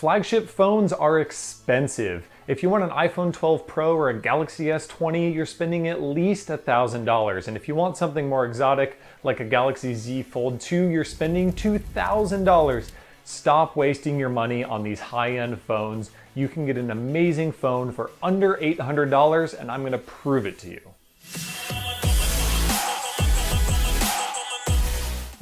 Flagship phones are expensive. If you want an iPhone 12 Pro or a Galaxy S20, you're spending at least $1,000. And if you want something more exotic, like a Galaxy Z Fold 2, you're spending $2,000. Stop wasting your money on these high-end phones. You can get an amazing phone for under $800, and I'm gonna prove it to you.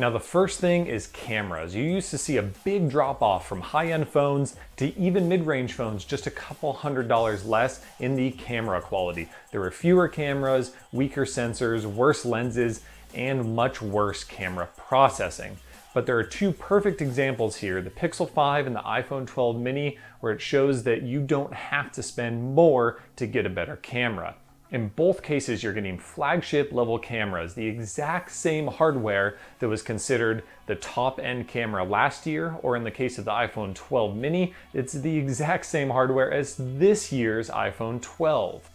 Now the first thing is cameras. You used to see a big drop off from high-end phones to even mid-range phones, just a couple $100 less in the camera quality. There were fewer cameras, weaker sensors, worse lenses, and much worse camera processing. But there are two perfect examples here, the Pixel 5 and the iPhone 12 mini, where it shows that you don't have to spend more to get a better camera. In both cases, you're getting flagship level cameras, the exact same hardware that was considered the top end camera last year, or in the case of the iPhone 12 mini, it's the exact same hardware as this year's iPhone 12.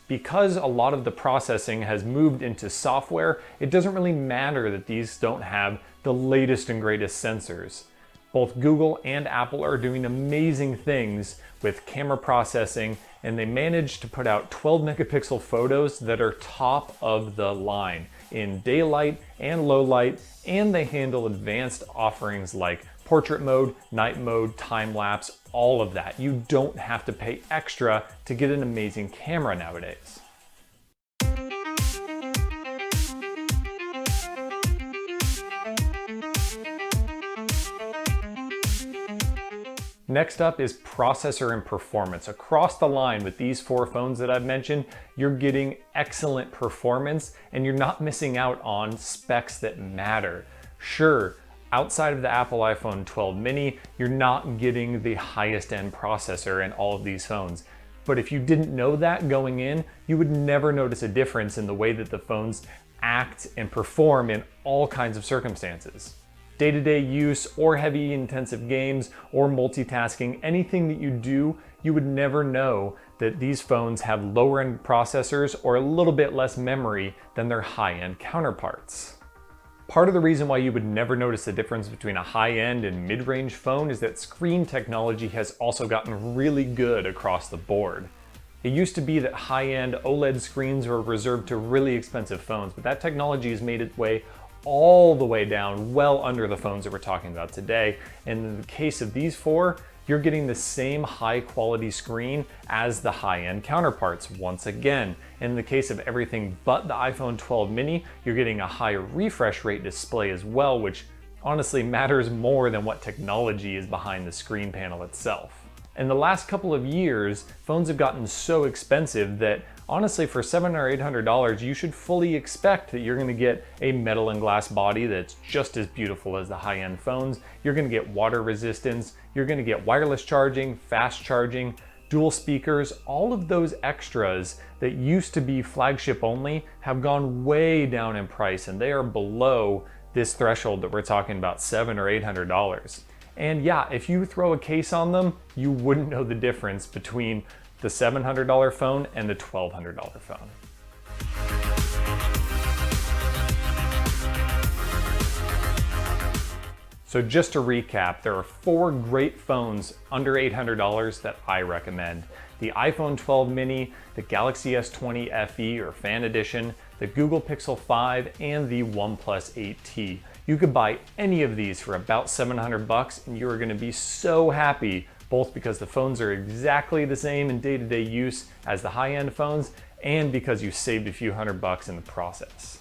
Because a lot of the processing has moved into software, it doesn't really matter that these don't have the latest and greatest sensors. Both Google and Apple are doing amazing things with camera processing, and they managed to put out 12 megapixel photos that are top of the line in daylight and low light, and they handle advanced offerings like portrait mode, night mode, time lapse, all of that. You don't have to pay extra to get an amazing camera nowadays. Next up is processor and performance. Across the line with these four phones that I've mentioned, you're getting excellent performance and you're not missing out on specs that matter. Sure, outside of the Apple iPhone 12 mini, you're not getting the highest end processor in all of these phones. But if you didn't know that going in, you would never notice a difference in the way that the phones act and perform in all kinds of circumstances. Day-to-day use or heavy intensive games or multitasking, anything that you do, you would never know that these phones have lower end processors or a little bit less memory than their high-end counterparts. Part of the reason why you would never notice the difference between a high-end and mid-range phone is that screen technology has also gotten really good across the board. It used to be that high-end OLED screens were reserved to really expensive phones, but that technology has made its way all the way down well under the phones that we're talking about today. And in the case of these four, you're getting the same high quality screen as the high-end counterparts once again. In the case of everything but the iPhone 12 mini, you're getting a higher refresh rate display as well, which honestly matters more than what technology is behind the screen panel itself. In the last couple of years, phones have gotten so expensive that honestly, for $700 or $800, you should fully expect that you're gonna get a metal and glass body that's just as beautiful as the high-end phones. You're gonna get water resistance, you're gonna get wireless charging, fast charging, dual speakers. All of those extras that used to be flagship only have gone way down in price, and they are below this threshold that we're talking about, $700 or $800. And yeah, if you throw a case on them, you wouldn't know the difference between the $700 phone and the $1,200 phone. So just to recap, there are four great phones under $800 that I recommend. The iPhone 12 mini, the Galaxy S20 FE or Fan Edition, the Google Pixel 5, and the OnePlus 8T. You could buy any of these for about $700 and you are gonna be so happy both because the phones are exactly the same in day-to-day use as the high-end phones and because you saved a few $100 in the process.